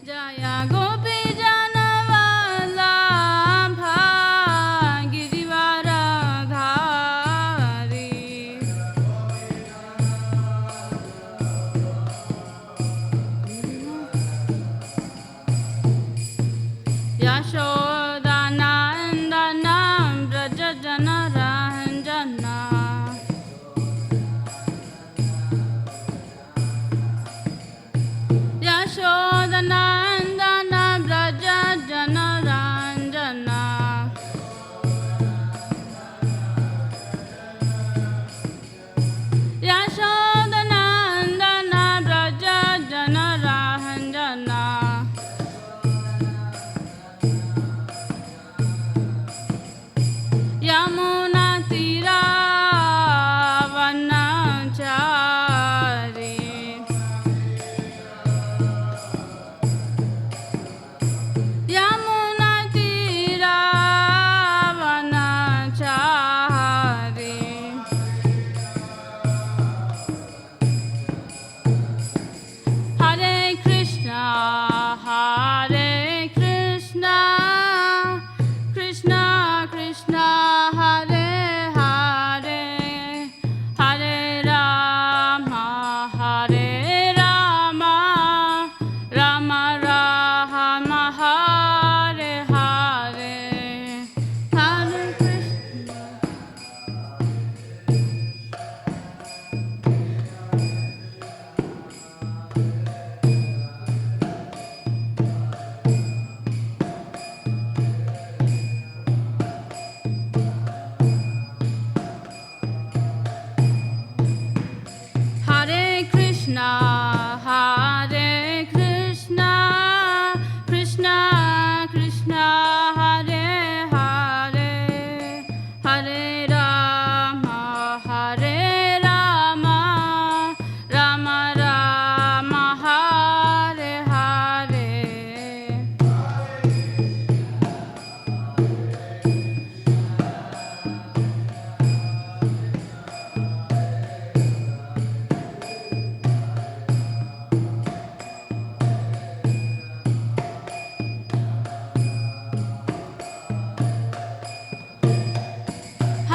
Jaya Gopi Janavalabha Girivaradhari Yashodanandanam Braja Janaranjana Yashodanandana Braja Janaranjana Yashodanandana Braja Janaranjana Yamuna Tira Vanachari Yamuna Tira Vanachari Hare Krishna Krishna Krishna Hare Hare Hare Rama Rama Rama Hare Hare Hare Krishna Hare Krishna Krishna Krishna Hare Hare Hare Rama Rama Rama Hare Hare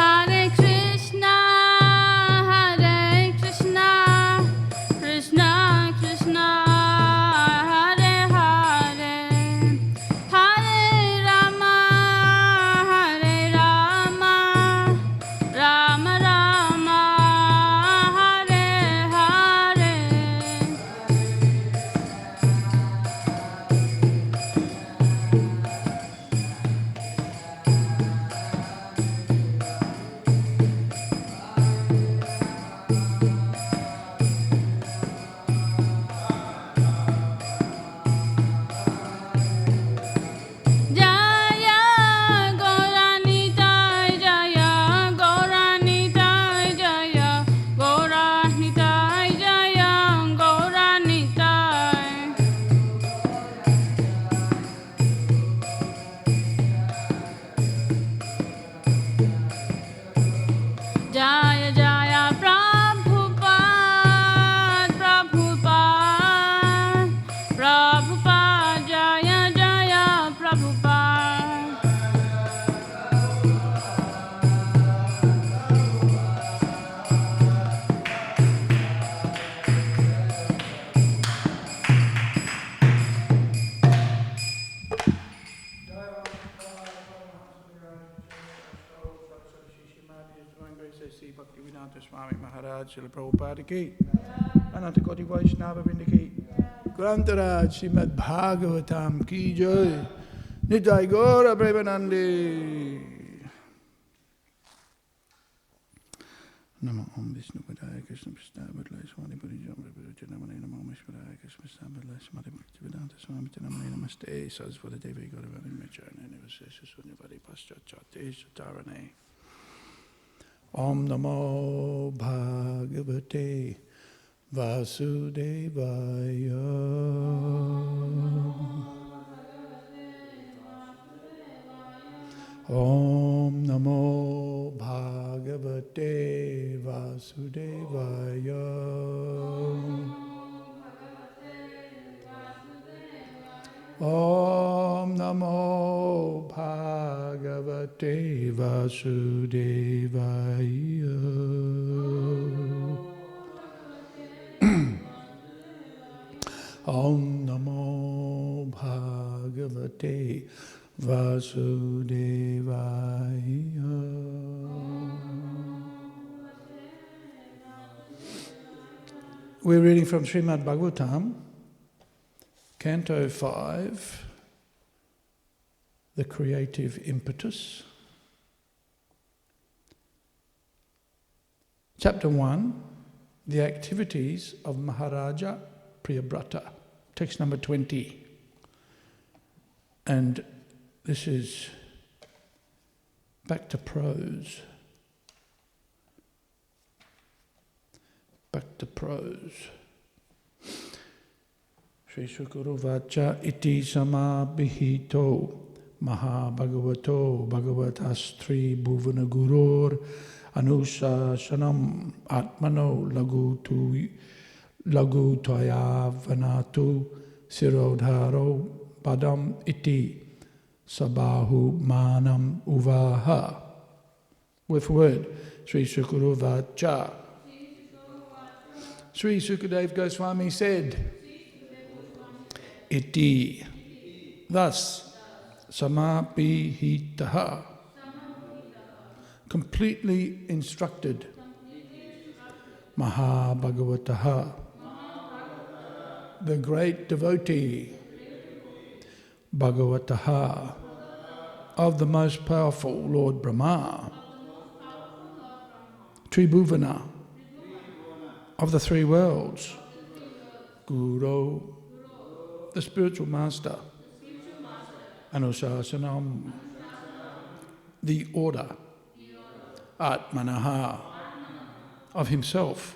Hare Krishna Krishna Krishna Hare Hare Hare Rama Rama Rama Hare Hare Jaya Gauranitai Jaya Gauranitai Jaya Gauranitai Jaya Gauranitai Jaya Jaya Prabhupada Jaya Jaya Prabhupada Bhaktivedanta Swami Maharaj Srila Prabhupada ki Ananta Koti Vaishnava Vrinda ki Grantaraj Śrīmad Bhāgavatam ki jai Nitai Gaura Premanande Namo Om Vishnu Padaya Krishna Prasthaya Swami Purijam Namo Namo Mishvaraya Krishna Prasthaya Swami Bhaktivedanta Swami Namo Namaste Saraswati Devi Gauravani Mecharane Nivasesha Sunyavari Paschachate Satarane Om Namo Bhagavate Vasudevaya Om Namo Bhagavate Vasudevaya Bhagavate Vasudevaya. Om Namo Bhagavate Vasudevaya. We're reading from Śrīmad Bhāgavatam, Canto 5, The Creative Impetus. Chapter 1, The Activities of Maharaja Priyabrata, text number 20. And this is back to prose. Back to prose. Sri Sukaruvacha iti samabhihito Mahabhagavato Bhagavatastri Bhuvana Gurur Anusasanam Atmano Lagu Tvayavanatu Sirodharo Padam iti Sabahu Manam Uvaha. With word, Sri Sukaruvacha. Sri Sukadev Goswami said, iti, thus, samapihitaha, completely instructed, Mahabhagavataha, the great devotee, Bhagavataha, of the most powerful Lord Brahma, Tribhuvana, of the three worlds, Guru, the spiritual master, Anusasanam, the order, Atmanaha, of himself,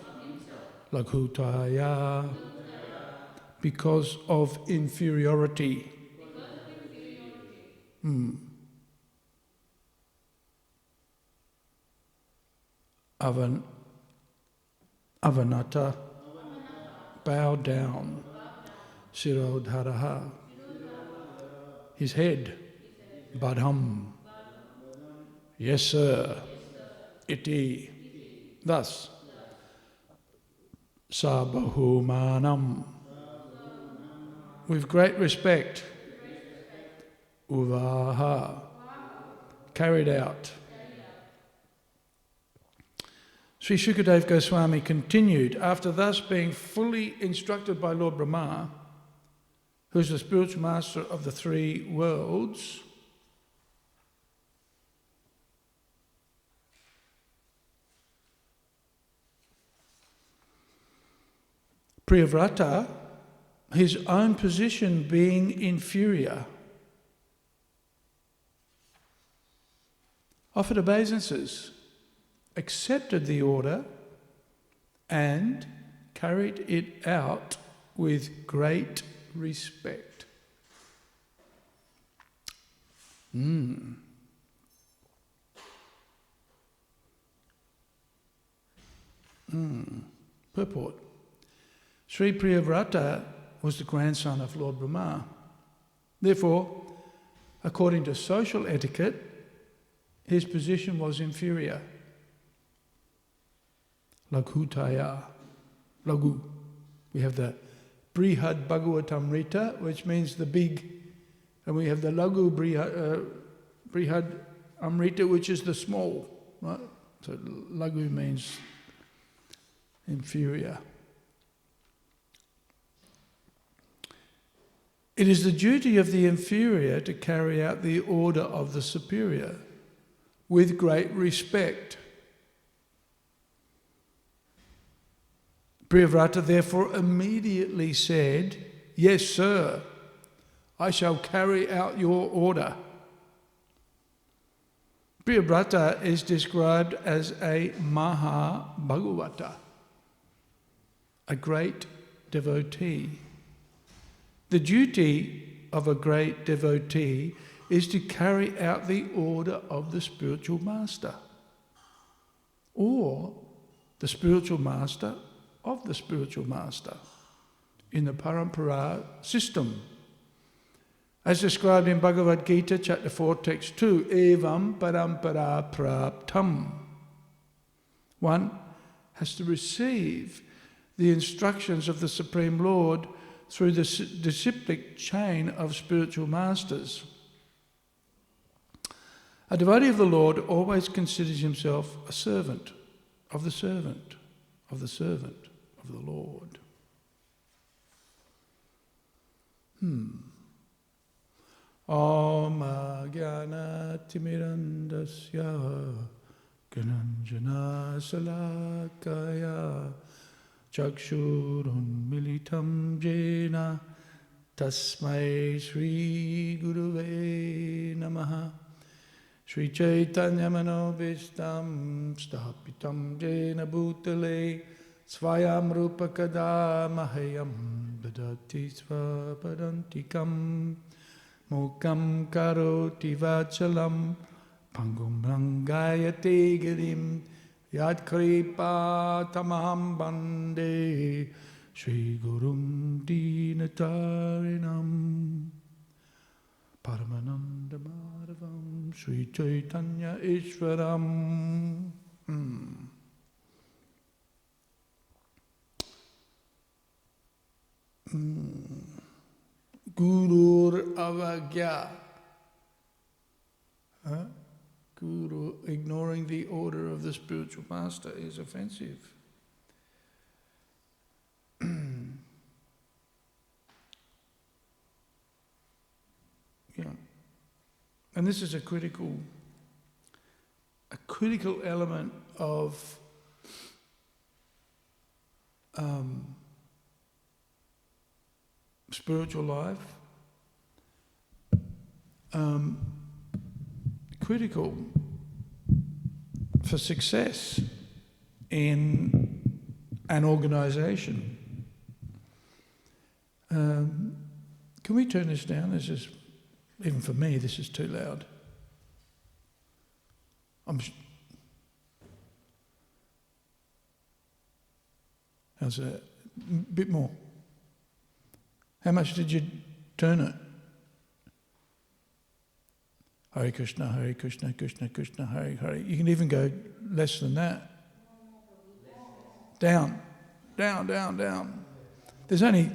Laghutaya, because of inferiority. Avanata, bow down. Sirodharaha, his head. Badham, yes sir. Iti, thus. Sabahumanam, with great respect. Uvaha, carried out. Sri Shukadev Goswami continued, after thus being fully instructed by Lord Brahma, who is the spiritual master of the three worlds, Priyavrata, his own position being inferior, offered obeisances, accepted the order, and carried it out with great respect. Purport. Sri Priyavrata was the grandson of Lord Brahma. Therefore, according to social etiquette, his position was inferior. Laghutaya, Lagu. We have the Brihad Bhagavatamrita, which means the big, and we have the Lagu Brihad Amrita, which is the small. Right? So Lagu means inferior. It is the duty of the inferior to carry out the order of the superior with great respect. Priyavrata therefore immediately said, yes, sir, I shall carry out your order. Priyavrata is described as a Maha Bhagavata, a great devotee. The duty of a great devotee is to carry out the order of the spiritual master, or the spiritual master of the spiritual master in the parampara system. As described in Bhagavad Gita, chapter 4, text 2, evam parampara praptam. One has to receive the instructions of the Supreme Lord through the disciplic chain of spiritual masters. A devotee of the Lord always considers himself a servant of the servant of the servant of the Lord. Om Jnana Timirandasya Gananjana Salakaya Chakshurun Militam Jena Tasmai Shri Guruve Namaha Shri Chaitanya Manobishtam Stapitam Jena Bhutale Svayam Rupa Kada Mahayam Dadati Svapadantikam Mukam Karoti Vachalam Pangum Rangayate Girim Yad Kripa Tamaham Bande Shri Gurum Dinatarinam Paramananda Madhavam Shri Chaitanya Ishwaram. Gurur Avagya. Guru ignoring the order of the spiritual master is offensive. Yeah. And this is a critical element of spiritual life. Critical for success in an organisation. Can we turn this down? This is, even for me, this is too loud. How's that? A bit more. How much did you turn it? Hare Krishna, Krishna Krishna, Hare Hare. You can even go less than that. Down. There's only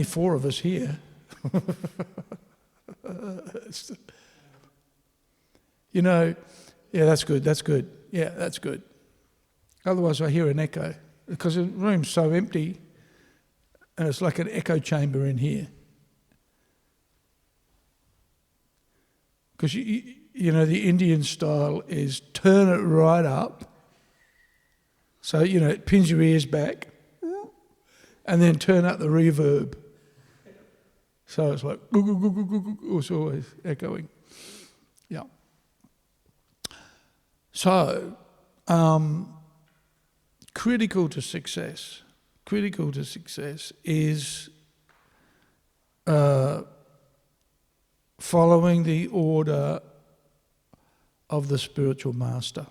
4 of us here. You know, yeah, that's good. Yeah, that's good. Otherwise I hear an echo. Because the room's so empty and it's like an echo chamber in here. Because, you know, the Indian style is turn it right up. So, you know, it pins your ears back. And then turn up the reverb. So it's like, it's always echoing. Yeah. So, critical to success is following the order of the spiritual master.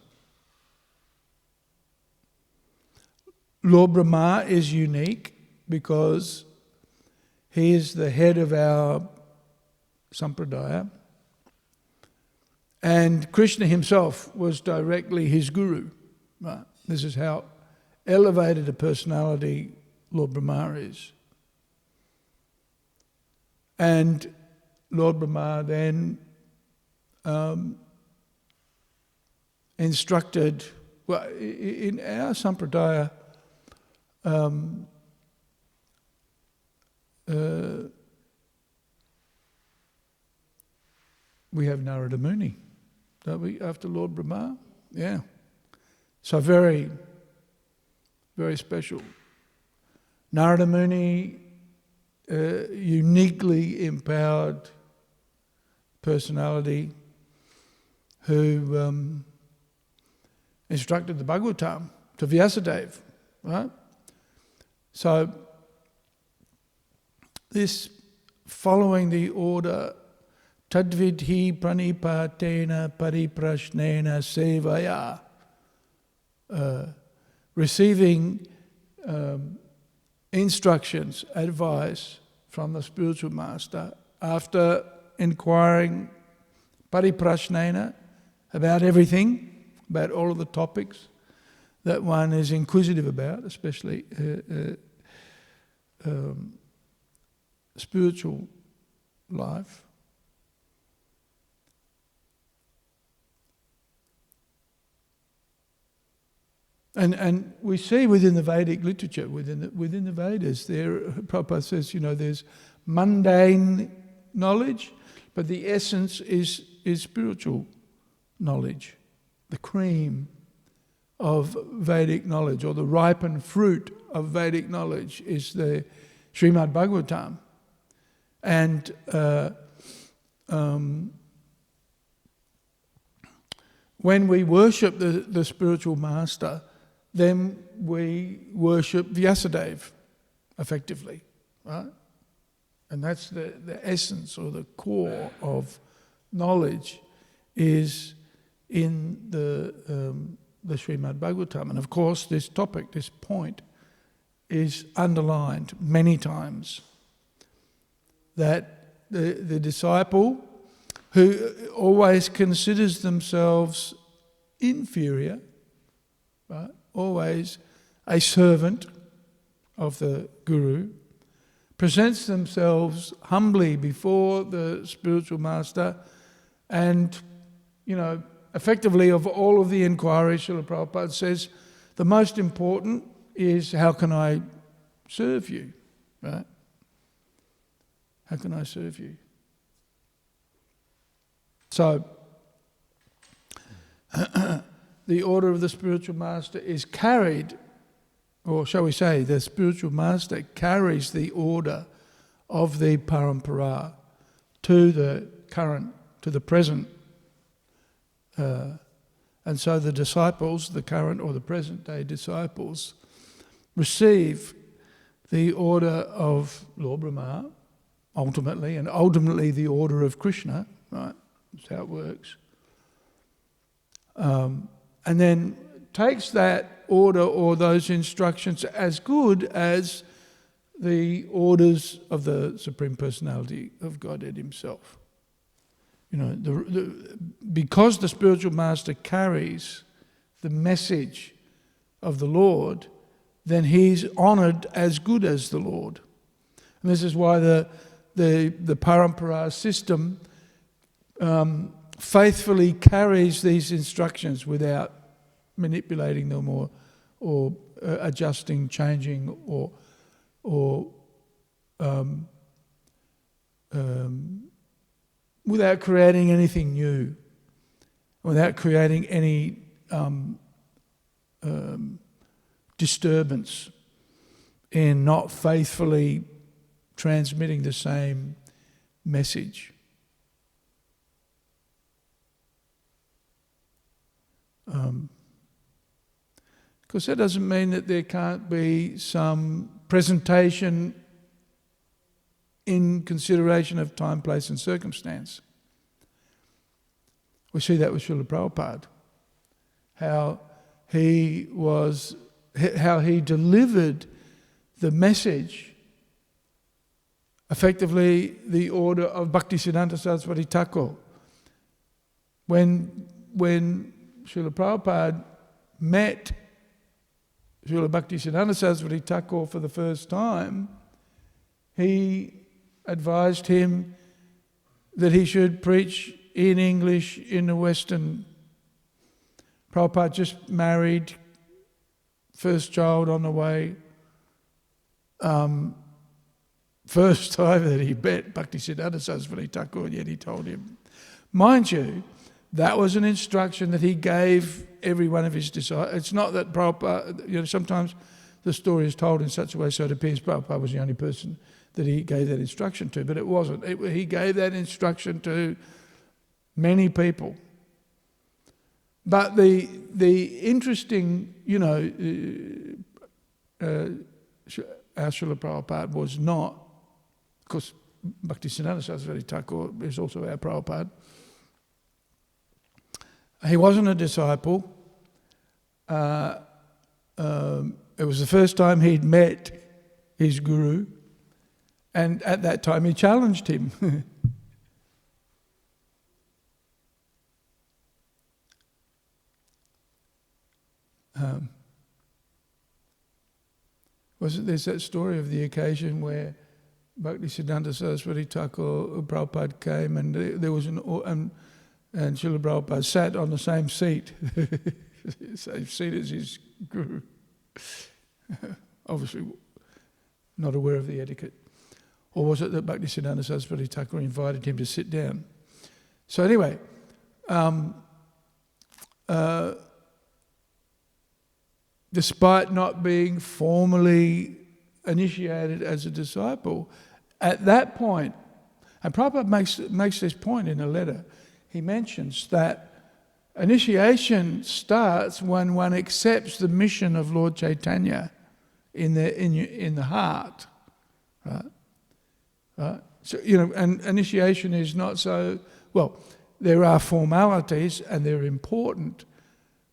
Lord Brahma is unique because he is the head of our sampradaya, and Krishna himself was directly his guru. Right? This is how elevated a personality Lord Brahma is. And Lord Brahma then instructed, well, in our sampradaya, we have Narada Muni, don't we, after Lord Brahma? Yeah. So very, very special. Narada Muni, uniquely empowered personality who instructed the Bhagavatam to Vyasadeva, right? So this following the order, tadvidhi pranipatena pariprashnena sevaya, receiving instructions, advice from the spiritual master after inquiring pariprashnena about everything, about all of the topics that one is inquisitive about, especially spiritual life. And we see within the Vedic literature, within the Vedas, Prabhupada says, there's mundane knowledge, but the essence is spiritual knowledge. The cream of Vedic knowledge, or the ripened fruit of Vedic knowledge, is the Śrīmad Bhāgavatam. And when we worship the spiritual master, then we worship Vyasadeva, effectively, right? And that's the essence or the core of knowledge is in the Śrīmad Bhāgavatam. And of course, this topic, this point, is underlined many times. That the disciple who always considers themselves inferior, right? Always a servant of the Guru, presents themselves humbly before the spiritual master, and, effectively of all of the inquiries, Srila Prabhupada says, the most important is, how can I serve you, right? How can I serve you? So, the order of the spiritual master is carried, or shall we say, the spiritual master carries the order of the parampara to the current, to the present. And so the disciples, the current or the present day disciples, receive the order of Lord Brahma, ultimately, and ultimately the order of Krishna, right? That's how it works. And then takes that order or those instructions as good as the orders of the Supreme Personality of Godhead Himself. Because the spiritual master carries the message of the Lord, then he's honoured as good as the Lord. And this is why the parampara system faithfully carries these instructions without manipulating them or adjusting, changing, or without creating anything new, without creating any disturbance in not faithfully transmitting the same message. Because that doesn't mean that there can't be some presentation in consideration of time, place and circumstance. We see that with Srila Prabhupada, how he delivered the message, effectively the order of Bhaktivedanta Saraswati Thakur. When Srila Prabhupada met Srila Bhaktisiddhanta Saraswati Thakur for the first time, he advised him that he should preach in English in the Western. Prabhupada just married, first child on the way. First time that he met Bhaktisiddhanta Saraswati Thakur, yet he told him. Mind you, that was an instruction that he gave every one of his disciples. It's not that Prabhupada, sometimes the story is told in such a way so it appears Prabhupada was the only person that he gave that instruction to, but it wasn't. He gave that instruction to many people. But the interesting, our Srila Prabhupada was not, because Bhaktisiddhanta Saraswati Thakur is also our Prabhupada. He wasn't a disciple. It was the first time he'd met his guru, and at that time he challenged him. There's that story of the occasion where Bhaktisiddhanta Saraswati Thakur, Prabhupada came, and there was and Srila Prabhupada sat on the same seat, same seat as his guru. Obviously not aware of the etiquette. Or was it that Bhaktisiddhanta Saraswati Thakur invited him to sit down? So anyway, despite not being formally initiated as a disciple, at that point, and Prabhupada makes this point in a letter, he mentions that initiation starts when one accepts the mission of Lord Chaitanya in the heart, right? Right? So, and initiation is not so, well, there are formalities and they're important,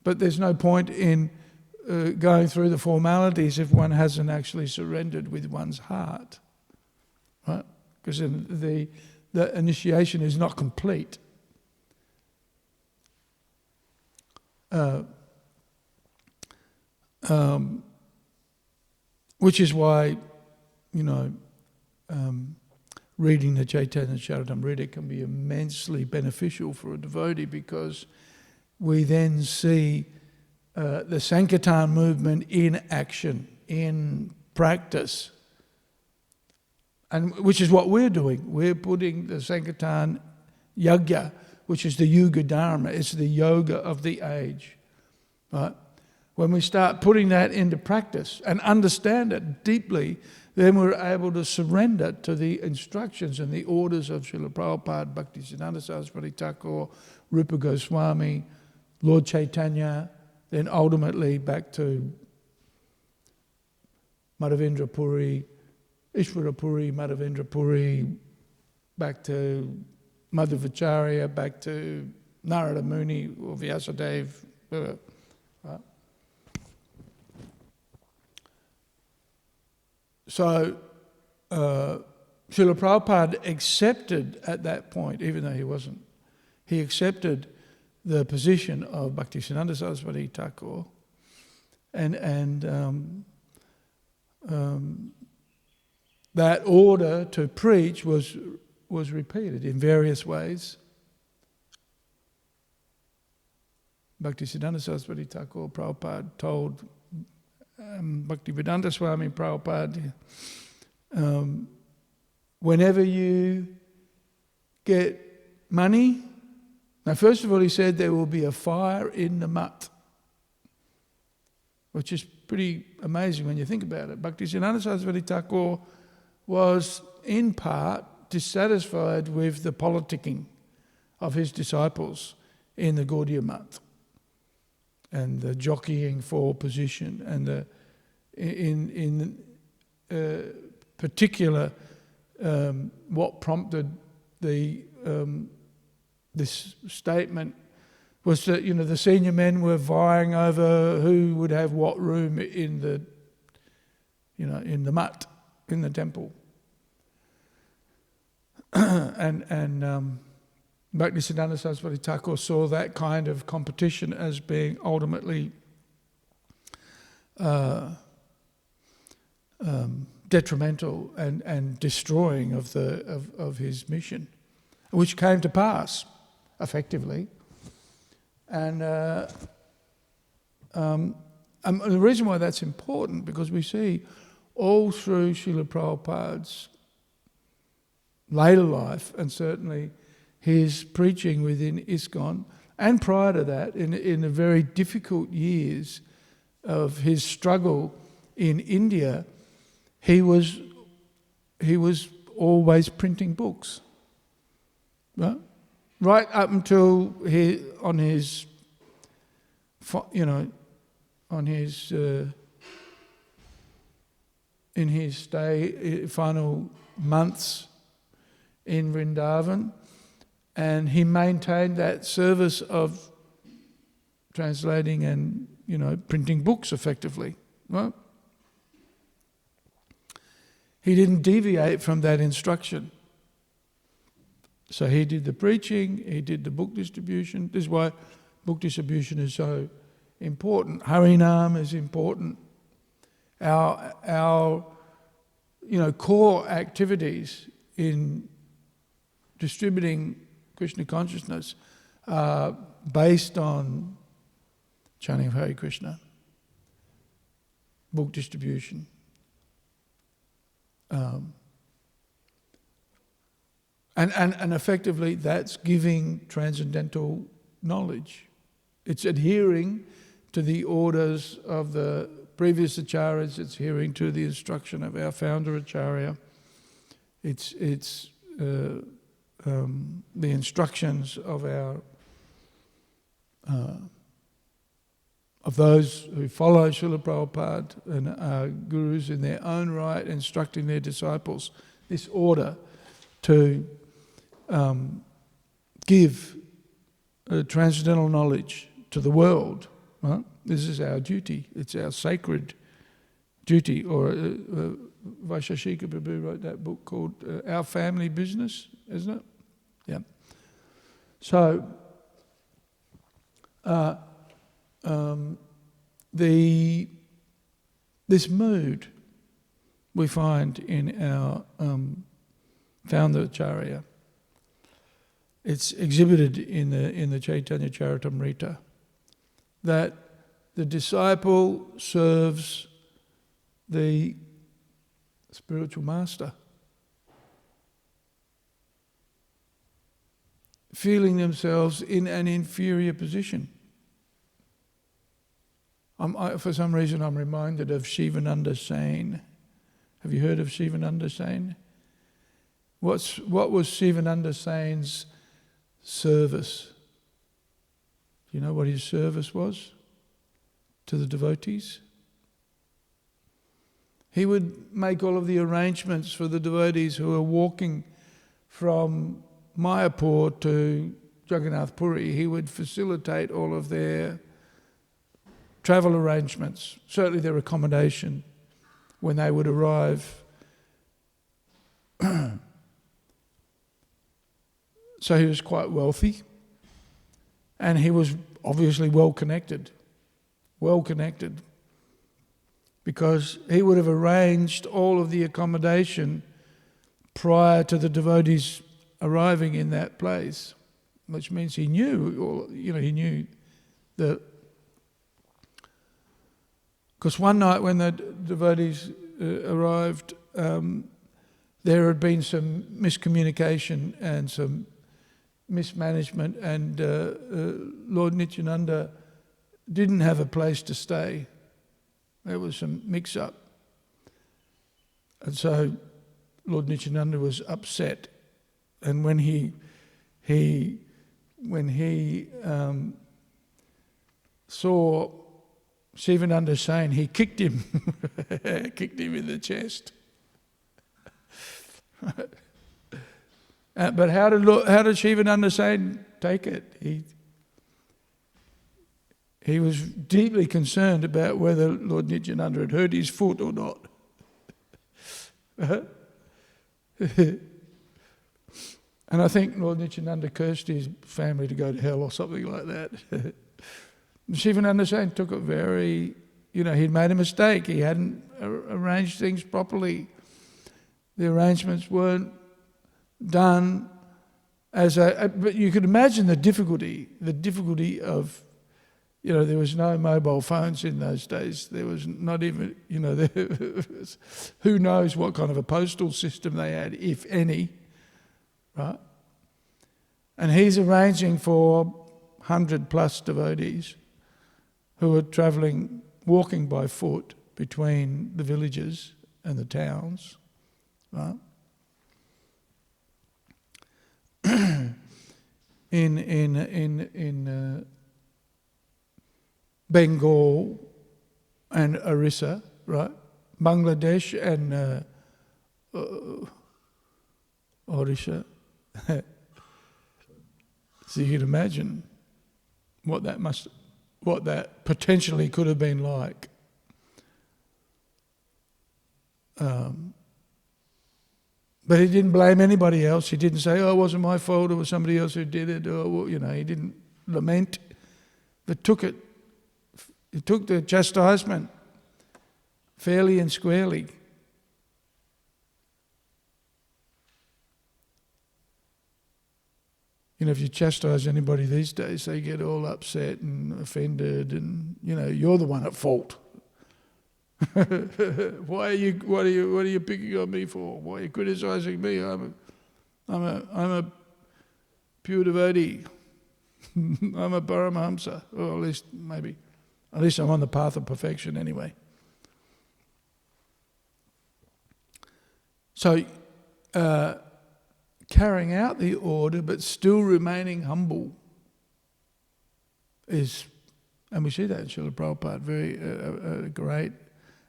but there's no point in going through the formalities if one hasn't actually surrendered with one's heart, right? Because the initiation is not complete. Which is why, reading the Chaitanya Charitamrita can be immensely beneficial for a devotee, because we then see the Sankirtan movement in action, in practice, and which is what we're doing. We're putting the Sankirtan Yajna, which is the Yuga Dharma, it's the yoga of the age, right? When we start putting that into practice and understand it deeply, then we're able to surrender to the instructions and the orders of Srila Prabhupada, Bhaktisiddhanta Saraswati Thakur, Rupa Goswami, Lord Chaitanya, then ultimately back to Madhavendra Puri, Ishvara Puri, Madhavendra Puri, back to Madhvacharya, back to Narada Muni or Vyasadeva. Right? So, Srila Prabhupada accepted at that point, even though he wasn't, he accepted the position of Bhaktisiddhanta Saraswati Thakur, and that order to preach was repeated in various ways. Bhaktisiddhanta Saraswati Thakur, Prabhupada told Bhaktivedanta Swami Prabhupada, whenever you get money, now first of all he said there will be a fire in the mutt, which is pretty amazing when you think about it. Bhaktisiddhanta Saraswati Thakur was in part dissatisfied with the politicking of his disciples in the Gaudiya Math and the jockeying for position, and the in particular what prompted the this statement was that the senior men were vying over who would have what room in the in the mutt in the temple, and Bhaktisiddhanta Saraswati Thakur saw that kind of competition as being ultimately detrimental and destroying of his mission, which came to pass effectively. And the reason why that's important, because we see all through Srila Prabhupada's later life, and certainly his preaching within ISKCON, and prior to that, in the very difficult years of his struggle in India, he was always printing books, right up until in his final months in Vrindavan. And he maintained that service of translating and, printing books effectively. Right? He didn't deviate from that instruction. So he did the preaching, he did the book distribution. This is why book distribution is so important. Harinam is important. Our core activities in distributing Krishna consciousness are based on chanting of Hare Krishna, book distribution, and effectively that's giving transcendental knowledge. It's adhering to the orders of the previous acharyas. It's adhering to the instruction of our Founder-Acharya. It's the instructions of our of those who follow Srila Prabhupada and are gurus in their own right, instructing their disciples this order to give transcendental knowledge to the world. Right? This is our duty. It's our sacred duty. Or Vaisheshika Prabhu wrote that book called Our Family Business, isn't it? Yeah. So this mood we find in our Founder-Acharya. It's exhibited in the Chaitanya Charitamrita, that the disciple serves the spiritual master, feeling themselves in an inferior position. For some reason I'm reminded of Shivananda Sain. Have you heard of Shivananda Sain? What was Shivananda Sain's service? Do you know what his service was to the devotees? He would make all of the arrangements for the devotees who were walking from Mayapur to Jagannath Puri. He would facilitate all of their travel arrangements, certainly their accommodation when they would arrive. So he was quite wealthy, and he was obviously well connected, because he would have arranged all of the accommodation prior to the devotees arriving in that place, which means he knew, he knew that. Because one night when the devotees arrived, there had been some miscommunication and some mismanagement, and Lord Nityananda didn't have a place to stay. There was some mix-up. And so Lord Nityananda was upset. And when he saw Shivananda Sain, he kicked him, in the chest. But how did Shivananda Sain take it? He was deeply concerned about whether Lord Nityananda had hurt his foot or not. And I think Lord Nityananda cursed his family to go to hell or something like that. Shivananda Sain took it very, he'd made a mistake. He hadn't arranged things properly. The arrangements weren't done but you could imagine the difficulty of, there was no mobile phones in those days. There was not even, who knows what kind of a postal system they had, if any, right? And he's arranging for 100 plus devotees who are walking by foot between the villages and the towns, right? in Bengal and Orissa, right? Bangladesh and Orissa. So you can imagine what that potentially could have been like. But he didn't blame anybody else. He didn't say, it wasn't my fault, it was somebody else who did it, or, he didn't lament, but took it He took the chastisement fairly and squarely. If you chastise anybody these days, they get all upset and offended, and you're the one at fault. What are you picking on me for? Why are you criticizing me? I'm a pure devotee. I'm a Paramahamsa, or at least I'm on the path of perfection anyway. So, carrying out the order but still remaining humble is, and we see that in Srila Prabhupada, very great,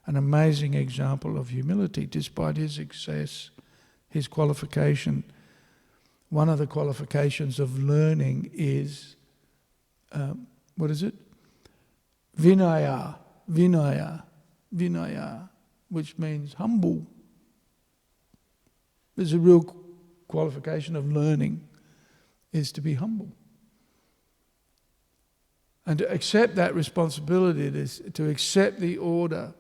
an amazing example of humility despite his success, his qualification. One of the qualifications of learning is, what is it? Vinaya, which means humble. There's a real qualification of learning is to be humble. And to accept that responsibility, is to accept the order,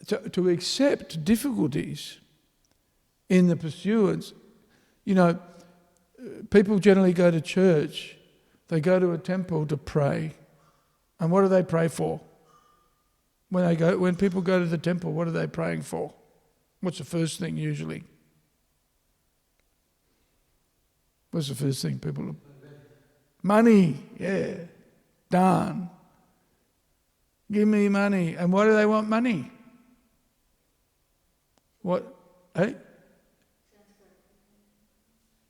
to accept difficulties in the pursuance. People generally go to church, they go to a temple to pray. And what do they pray for? When people go to the temple, what are they praying for? What's the first thing usually? What's the first thing people... Money, yeah. Daan. Give me money. And why do they want money? What? Hey?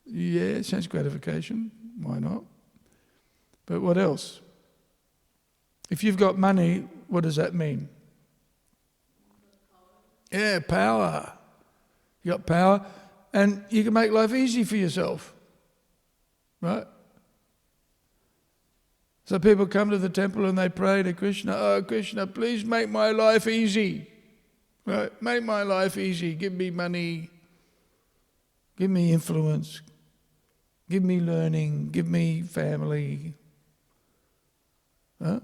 Yeah, sense gratification. Why not? But what else? If you've got money, what does that mean? Yeah, power. You got power, and you can make life easy for yourself, right? So people come to the temple and they pray to Krishna, "Oh, Krishna, please make my life easy. Right? Make my life easy. Give me money. Give me influence. Give me learning. Give me family." Huh?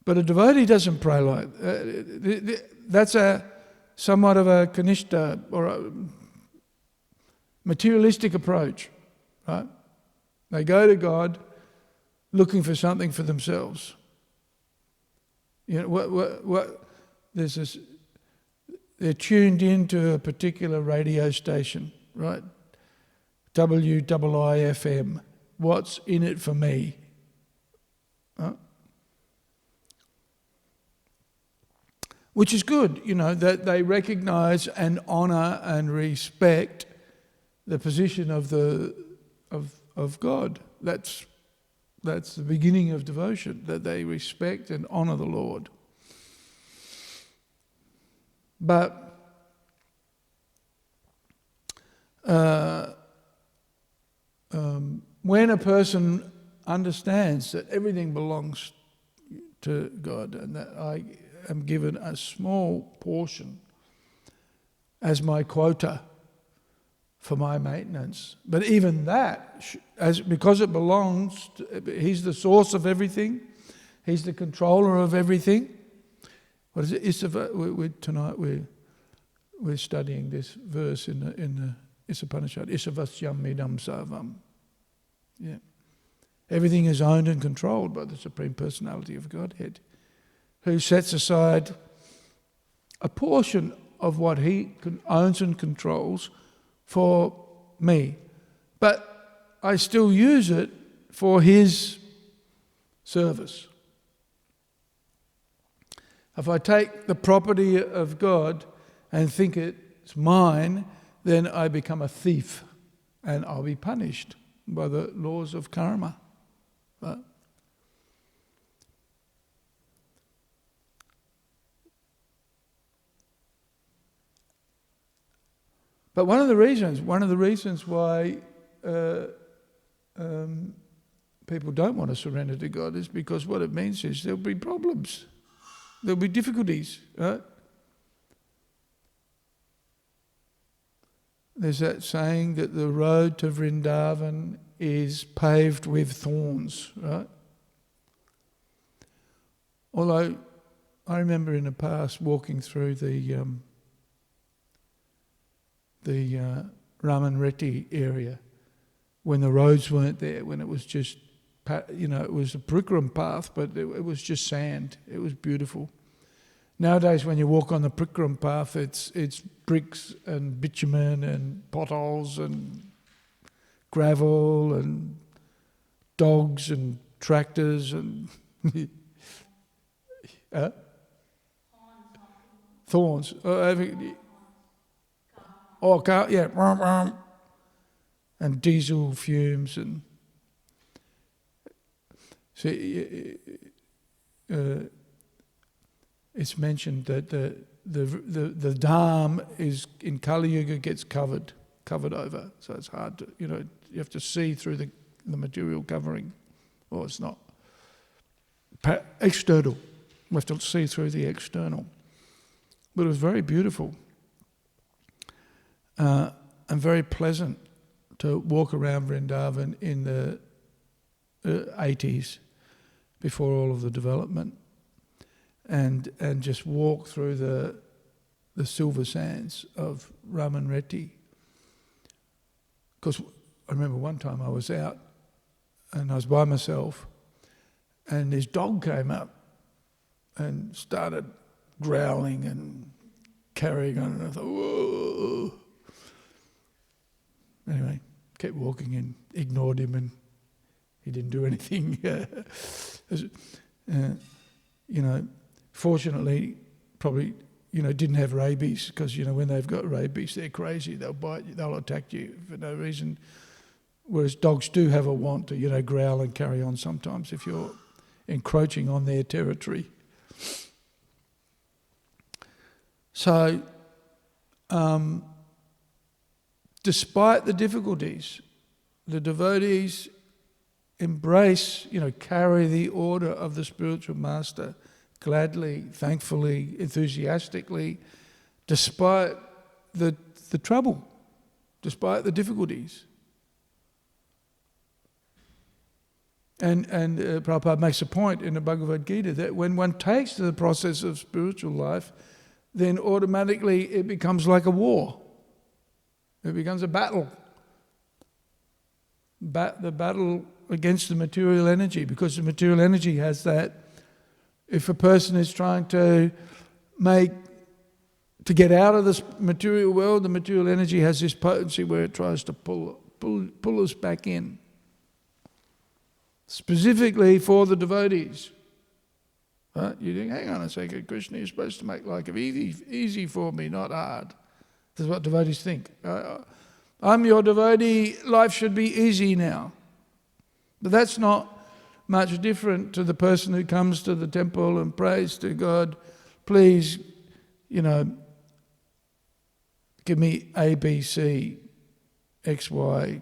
But a devotee doesn't pray like that's somewhat of a kanishta or a materialistic approach, right? They go to God looking for something for themselves. There's this. They're tuned into a particular radio station, right? WIIFM. What's in it for me? Huh? Which is good, that they recognise and honour and respect the position of God. That's the beginning of devotion, that they respect and honour the Lord. But when a person understands that everything belongs to God and that I am given a small portion as my quota for my maintenance, but even that, because it belongs, He's the source of everything, He's the controller of everything. What is it? Tonight we're studying this verse in the Upanishad. Isavasyam midam sarvam. Yeah, everything is owned and controlled by the Supreme Personality of Godhead, who sets aside a portion of what He owns and controls for me. But I still use it for His service. If I take the property of God and think it's mine, then I become a thief and I'll be punished by the laws of karma. But one of the reasons why people don't want to surrender to God is because what it means is there'll be problems. There'll be difficulties, right? there's that saying that the road to Vrindavan is paved with thorns, right? Although I remember in the past walking through the Ramanretti area when the roads weren't there, when it was just, it was a Prikram path, but it was just sand. It was beautiful. Nowadays, when you walk on the Prikram path, it's bricks and bitumen and potholes and gravel and dogs and tractors and thorns. And diesel fumes and it's mentioned that the dham is in Kali Yuga gets covered over, so it's hard to you have to see through the material covering, or it's not external. We have to see through the external, but it was very beautiful and very pleasant to walk around Vrindavan in the 80s before all of the development. And just walk through the silver sands of Ramanretti. Because I remember one time I was out and I was by myself and this dog came up and started growling and carrying on, and I thought, whoa. Anyway, kept walking and ignored him, and he didn't do anything. Fortunately, probably, didn't have rabies, because, when they've got rabies, they're crazy. They'll bite you, they'll attack you for no reason. Whereas dogs do have a want to, growl and carry on sometimes if you're encroaching on their territory. So, despite the difficulties, the devotees embrace, carry the order of the spiritual master gladly, thankfully, enthusiastically, despite the trouble, despite the difficulties. And Prabhupada makes a point in the Bhagavad Gita that when one takes to the process of spiritual life, then automatically it becomes like a war. It becomes a battle. The battle against the material energy, because the material energy has that. If a person is trying to get out of this material world, the material energy has this potency where it tries to pull us back in. Specifically for the devotees. Right? You think, hang on a second, Krishna, you're supposed to make life easy for me, not hard. This is what devotees think. I'm your devotee, life should be easy now. But that's not much different to the person who comes to the temple and prays to God, please, give me A, B, C, X, Y,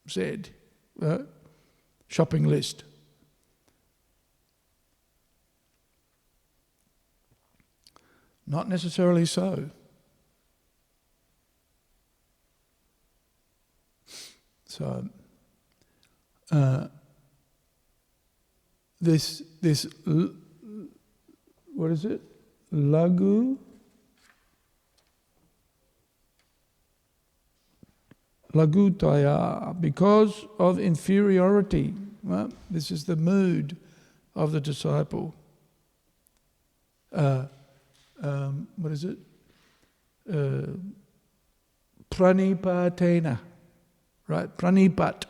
Z, right? Shopping list. Not necessarily so. So, this what is it? Lagutaya, because of inferiority. Right? This is the mood of the disciple. What is it? Pranipatena. Right? Pranipat.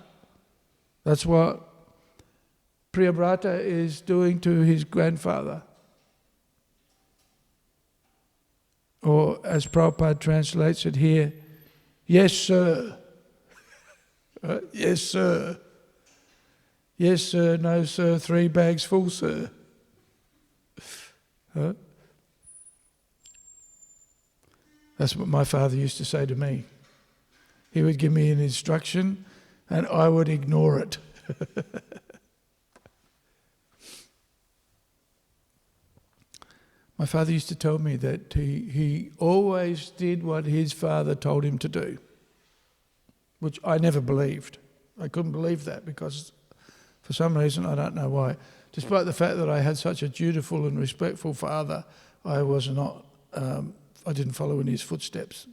That's what Priyabrata is doing to his grandfather. Or as Prabhupada translates it here, yes, sir. Yes, sir. Yes, sir, no, sir, 3 bags full, sir. That's what my father used to say to me. He would give me an instruction and I would ignore it. My father used to tell me that he always did what his father told him to do. which I never believed. I couldn't believe that because for some reason, I don't know why, despite the fact that I had such a dutiful and respectful father, I was not, I didn't follow in his footsteps.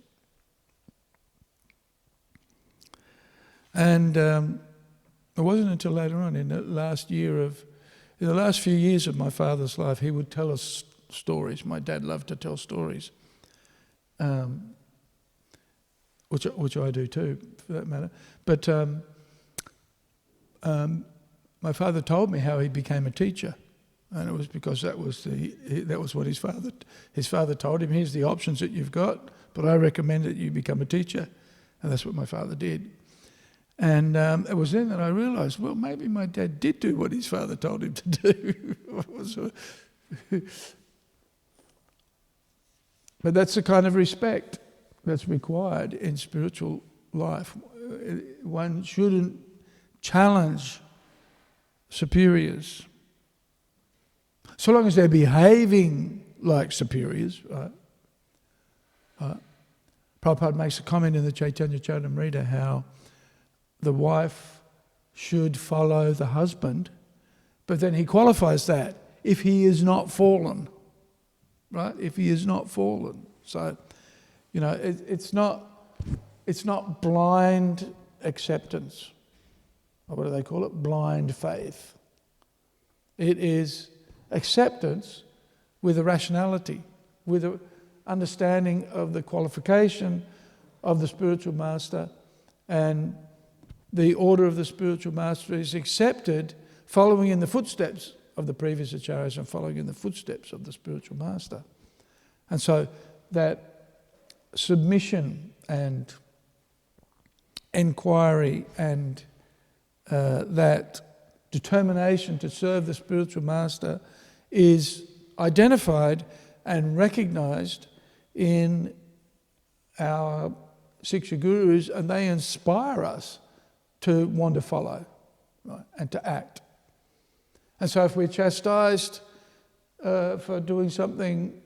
And it wasn't until later on, in the last few years of my father's life, he would tell us stories. My dad loved to tell stories, which I do too, for that matter. But my father told me how he became a teacher, and it was because that was what his father told him. Here's the options that you've got, but I recommend that you become a teacher, and that's what my father did. And it was then that I realised, well, maybe my dad did do what his father told him to do. But that's the kind of respect that's required in spiritual life. One shouldn't challenge superiors, so long as they're behaving like superiors, right? Prabhupada makes a comment in the Chaitanya Charitamrita how the wife should follow the husband, but then he qualifies that if he is not fallen, right? If he is not fallen. So, it's not blind acceptance. Or what do they call it? Blind faith. It is acceptance with a rationality, with an understanding of the qualification of the spiritual master, and the order of the spiritual master is accepted following in the footsteps of the previous acharyas and following in the footsteps of the spiritual master. And so that submission and inquiry and that determination to serve the spiritual master is identified and recognized in our Siksha Gurus, and they inspire us to want to follow, right, and to act. And so if we're chastised for doing something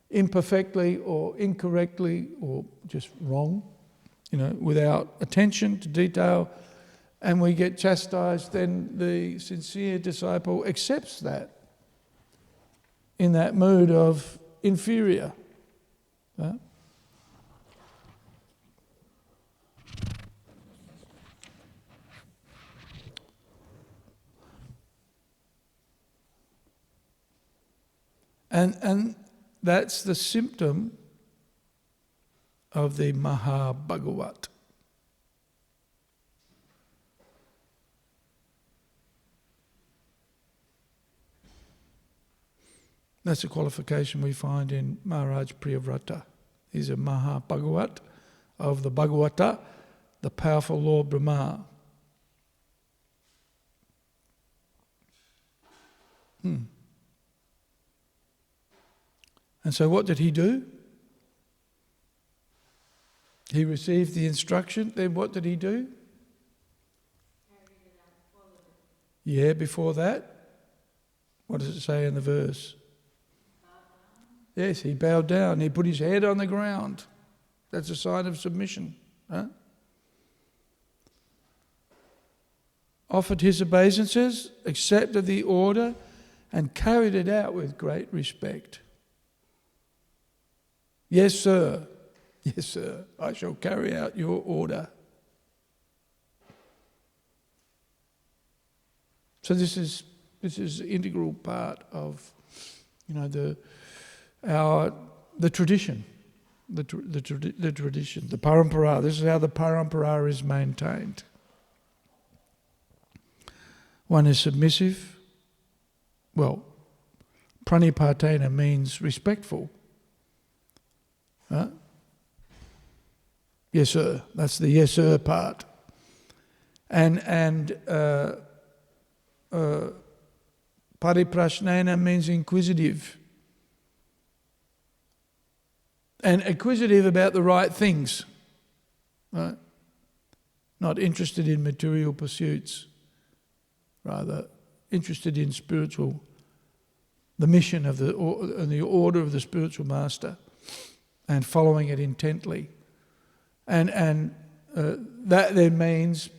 imperfectly or incorrectly or just wrong, without attention to detail, and we get chastised, then the sincere disciple accepts that in that mood of inferior. Right? And that's the symptom of the Maha-Bhagavat. That's a qualification we find in Maharaj Priyavrata. He's a Maha-Bhagavat of the Bhagavata, the powerful Lord Brahma. And so what did he do? He received the instruction, then what did he do? Yeah, before that, what does it say in the verse? Yes, he bowed down, he put his head on the ground. That's a sign of submission. Huh? Offered his obeisances, accepted the order, and carried it out with great respect. Yes, sir. Yes, sir. I shall carry out your order. So this is an integral part of, the tradition, the tradition, the parampara. This is how the parampara is maintained. One is submissive. Well, pranipatena means respectful. Huh? Yes, sir. That's the yes, sir part. And pariprashnena means inquisitive. And inquisitive about the right things. Right? Not interested in material pursuits. Rather, interested in the mission of the order of the spiritual master, and following it intently. And that then means,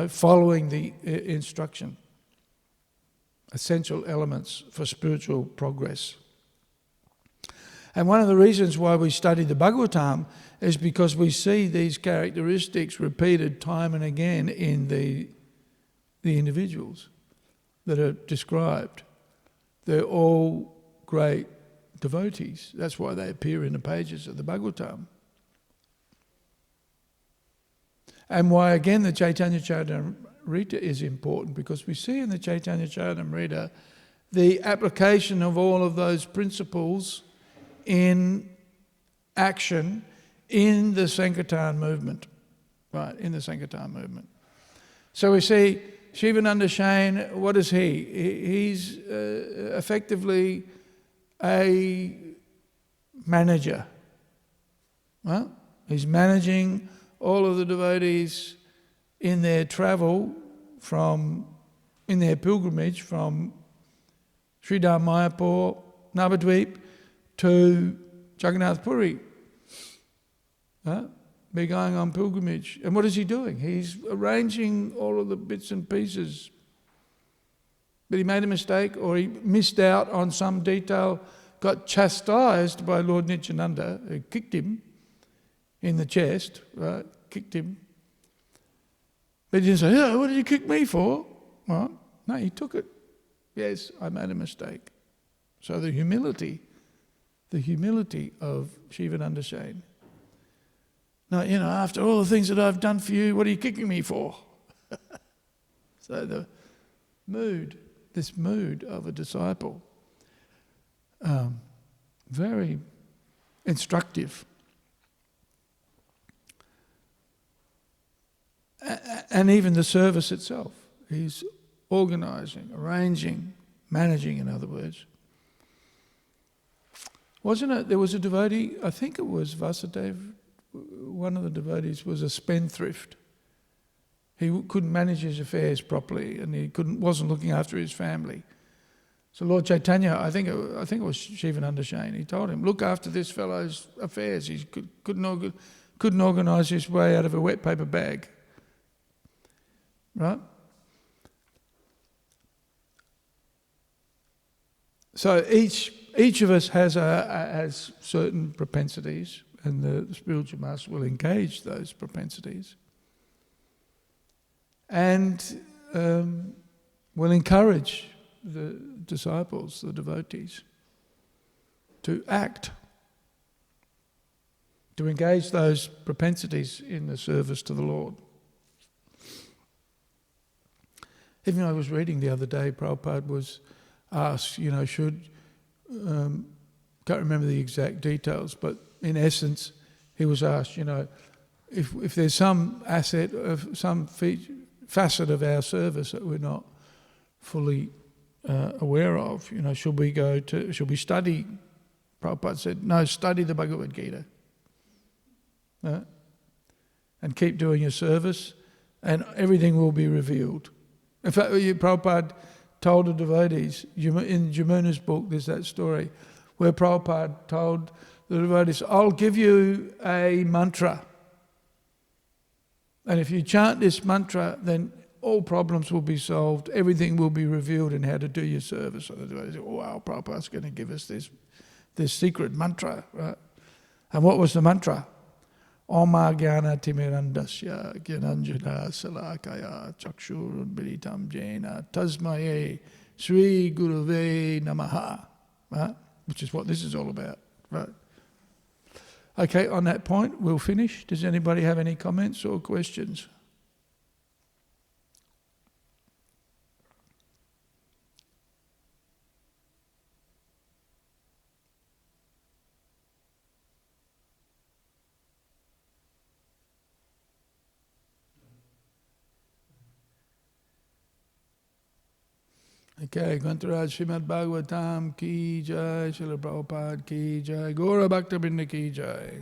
following the instruction. Essential elements for spiritual progress. And one of the reasons why we study the Bhagavatam is because we see these characteristics repeated time and again in the individuals that are described. They're all great devotees. That's why they appear in the pages of the Bhagavatam. And why, again, the Chaitanya Charitamrita is important, because we see in the Chaitanya Charitamrita the application of all of those principles in action in the Sankirtan movement. Right, in the Sankirtan movement. So we see Shivananda Shain, what is he? He's effectively a manager. Well, he's managing all of the devotees in their travel in their pilgrimage from Sridhar Mayapur, Navadvip to Jagannath Puri. They're going on pilgrimage. And what is he doing? He's arranging all of the bits and pieces. But he made a mistake, or he missed out on some detail, got chastised by Lord Nityananda, who kicked him in the chest, right? Kicked him. But he didn't say, "Yeah, what did you kick me for?" Well, no, he took it. Yes, I made a mistake. So the humility of Shivananda Shain. No, after all the things that I've done for you, what are you kicking me for? So this mood of a disciple, very instructive. And even the service itself, he's organising, arranging, managing, in other words. Wasn't it, there was a devotee, I think it was Vasudeva, one of the devotees was a spendthrift. He couldn't manage his affairs properly, and he wasn't looking after his family. So Lord Chaitanya, I think it was Shivananda Shain, he told him, look after this fellow's affairs. He couldn't organise his way out of a wet paper bag. Right? So each of us has certain propensities, and the spiritual master will engage those propensities and will encourage the disciples, the devotees, to act, to engage those propensities in the service to the Lord. Even I was reading the other day, Prabhupada was asked, can't remember the exact details, but in essence, he was asked, if there's some asset of some facet of our service that we're not fully aware of, should we study? Prabhupada said, no, study the Bhagavad Gita. And keep doing your service, and everything will be revealed. In fact, Prabhupada told the devotees, in Jamuna's book, there's that story, where Prabhupada told the devotees, I'll give you a mantra. And if you chant this mantra, then all problems will be solved, everything will be revealed in how to do your service. So the devotees said, wow, Prabhupada's going to give us this secret mantra. Right? And what was the mantra? Oma Jnana Timirandasya Gyananjana Salakaya Chakshur Bilitam Jena Tasmaye Sri Gurave Namaha. Right? Which is what this is all about. Right? Okay, on that point, we'll finish. Does anybody have any comments or questions? Okay, Grantaraj Śrīmad Bhāgavatam ki jai, Śrīla Prabhupada ki jai, Gaura Bhaktivedanta ki jai.